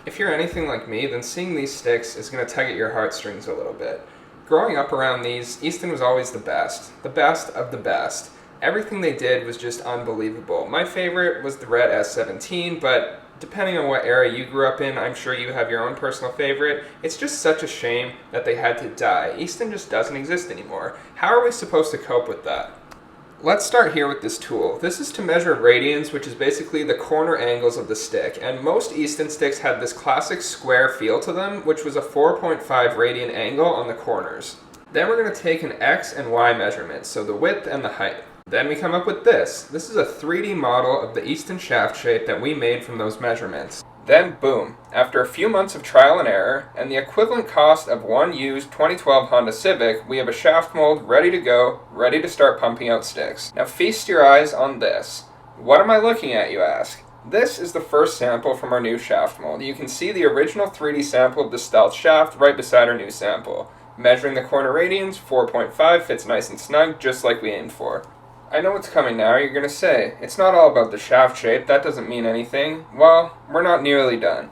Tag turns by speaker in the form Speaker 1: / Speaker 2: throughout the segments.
Speaker 1: If you're anything like me, then seeing these sticks is going to tug at your heartstrings a little bit. Growing up around these, Easton was always the best of the best. Everything they did was just unbelievable. My favorite was the red S17, but depending on what era you grew up in, I'm sure you have your own personal favorite. It's just such a shame that they had to die. Easton just doesn't exist anymore. How are we supposed to cope with that? Let's start here with this tool. This is to measure radians, which is basically the corner angles of the stick. And most Easton sticks had this classic square feel to them, which was a 4.5 radian angle on the corners. Then we're going to take an X and Y measurement, so the width and the height. Then we come up with this. This is a 3D model of the Easton shaft shape that we made from those measurements. Then boom, after a few months of trial and error, and the equivalent cost of one used 2012 Honda Civic, we have a shaft mold ready to go, ready to start pumping out sticks. Now feast your eyes on this. What am I looking at, you ask? This is the first sample from our new shaft mold. You can see the original 3D sample of the Stealth shaft right beside our new sample. Measuring the corner radians, 4.5 fits nice and snug, just like we aimed for. I know what's coming now. You're going to say, it's not all about the shaft shape, that doesn't mean anything. Well, we're not nearly done.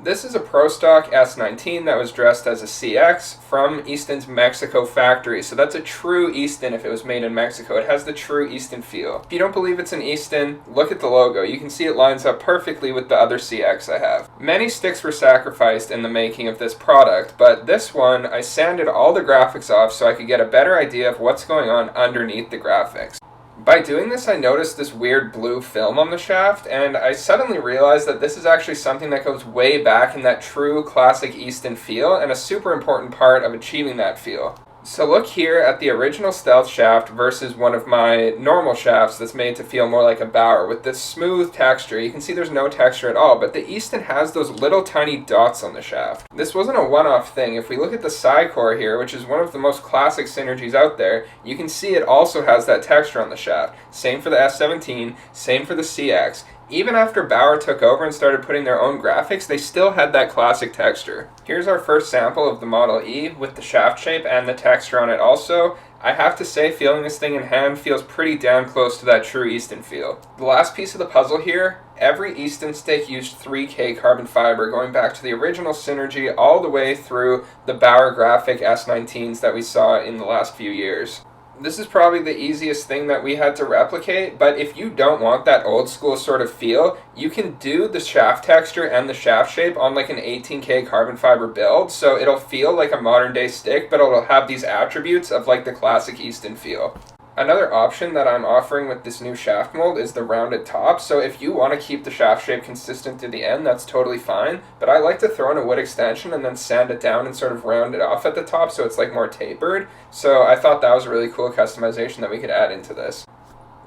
Speaker 1: This is a Pro Stock S19 that was dressed as a CX from Easton's Mexico factory. So that's a true Easton if it was made in Mexico. It has the true Easton feel. If you don't believe it's an Easton, look at the logo. You can see it lines up perfectly with the other CX I have. Many sticks were sacrificed in the making of this product, but this one, I sanded all the graphics off so I could get a better idea of what's going on underneath the graphics. By doing this, I noticed this weird blue film on the shaft, and I suddenly realized that this is actually something that goes way back in that true classic Easton feel, and a super important part of achieving that feel. So look here at the original Stealth shaft versus one of my normal shafts that's made to feel more like a Bauer with this smooth texture. You can see there's no texture at all, but the Easton has those little tiny dots on the shaft. This wasn't a one-off thing. If we look at the Psycore here, which is one of the most classic synergies out there, you can see it also has that texture on the shaft. Same for the S17, same for the CX. Even after Bauer took over and started putting their own graphics, they still had that classic texture. Here's our first sample of the Model E with the shaft shape and the texture on it also. I have to say, feeling this thing in hand feels pretty damn close to that true Easton feel. The last piece of the puzzle here, every Easton stick used 3K carbon fiber, going back to the original Synergy all the way through the Bauer graphic S19s that we saw in the last few years. This is probably the easiest thing that we had to replicate, but if you don't want that old school sort of feel, you can do the shaft texture and the shaft shape on like an 18K carbon fiber build, so it'll feel like a modern day stick, but it'll have these attributes of like the classic Easton feel. Another option that I'm offering with this new shaft mold is the rounded top, so if you want to keep the shaft shape consistent to the end, that's totally fine, but I like to throw in a wood extension and then sand it down and sort of round it off at the top so it's like more tapered, so I thought that was a really cool customization that we could add into this.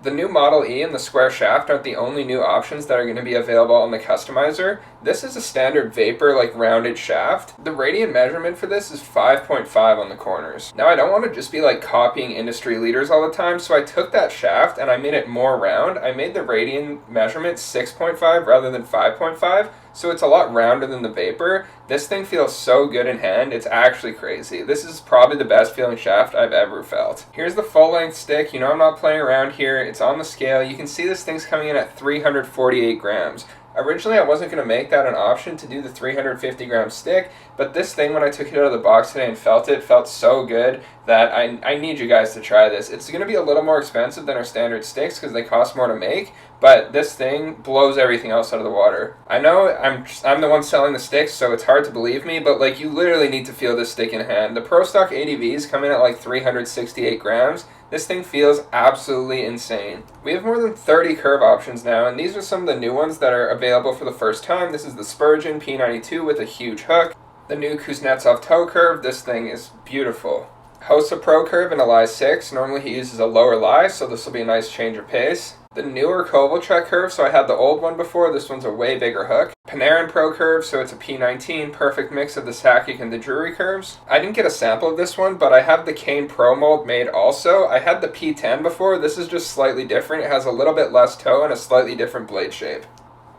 Speaker 1: The new Model E and the square shaft aren't the only new options that are going to be available on the customizer. This is a standard Vapor, like rounded shaft. The radian measurement for this is 5.5 on the corners. Now I don't want to just be like copying industry leaders all the time, so I took that shaft and I made it more round. I made the radian measurement 6.5 rather than 5.5. So it's a lot rounder than the Vapor. This thing feels so good in hand, it's actually crazy. This is probably the best feeling shaft I've ever felt. Here's the full length stick. You know I'm not playing around here. It's on the scale. You can see this thing's coming in at 348 grams. Originally, I wasn't going to make that an option to do the 350 gram stick, but this thing, when I took it out of the box today and felt it, felt so good that I need you guys to try this. It's going to be a little more expensive than our standard sticks because they cost more to make, but this thing blows everything else out of the water. I know I'm the one selling the sticks, so it's hard to believe me, but like you literally need to feel this stick in hand. The Pro Stock ADVs come in at like 368 grams. This thing feels absolutely insane. We have more than 30 curve options now, and these are some of the new ones that are available for the first time. This is the Spurgeon P92 with a huge hook. The new Kuznetsov toe curve. This thing is beautiful. Hossa Pro curve in a lie 6. Normally he uses a lower lie, so this will be a nice change of pace. The newer Kovalchuk curve, so I had the old one before, this one's a way bigger hook. Panarin Pro curve, so it's a P19, perfect mix of the Sakic and the Drury curves. I didn't get a sample of this one, but I have the Kane Pro mold made also. I had the P10 before, this is just slightly different. It has a little bit less toe and a slightly different blade shape.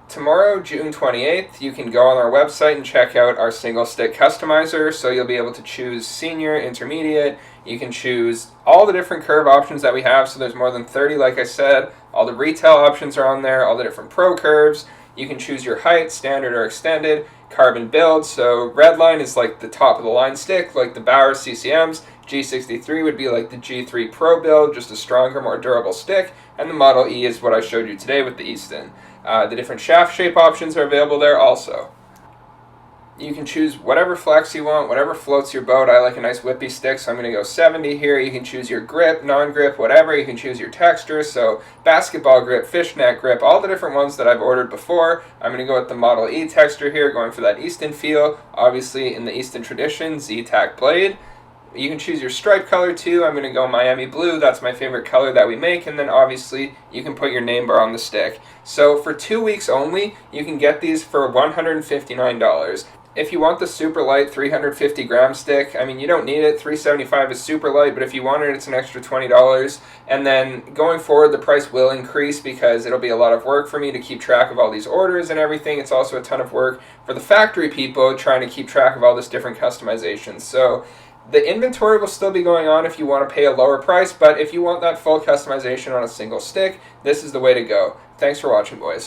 Speaker 1: Tomorrow, June 28th, you can go on our website and check out our single stick customizer, so you'll be able to choose senior, intermediate, you can choose all the different curve options that we have, so there's more than 30 like I said, all the retail options are on there, all the different pro curves, you can choose your height, standard or extended, carbon build. So Redline is like the top of the line stick, like the Bauer CCMs. G63 would be like the G3 Pro build, just a stronger, more durable stick. And the Model E is what I showed you today with the Easton. The different shaft shape options are available there also. You can choose whatever flex you want, whatever floats your boat. I like a nice whippy stick, so I'm going to go 70 here. You can choose your grip, non-grip, whatever. You can choose your texture, so basketball grip, fishnet grip, all the different ones that I've ordered before. I'm going to go with the Model E texture here, going for that Easton feel. Obviously, in the Easton tradition, Z-Tac blade. You can choose your stripe color too. I'm going to go Miami blue. That's my favorite color that we make. And then obviously you can put your name bar on the stick. So for 2 weeks only, you can get these for $159. If you want the super light 350 gram stick, I mean, you don't need it. $375 is super light, but if you want it, it's an extra $20. And then going forward, the price will increase because it'll be a lot of work for me to keep track of all these orders and everything. It's also a ton of work for the factory people trying to keep track of all this different customizations. So the inventory will still be going on if you want to pay a lower price, but if you want that full customization on a single stick, this is the way to go. Thanks for watching, boys.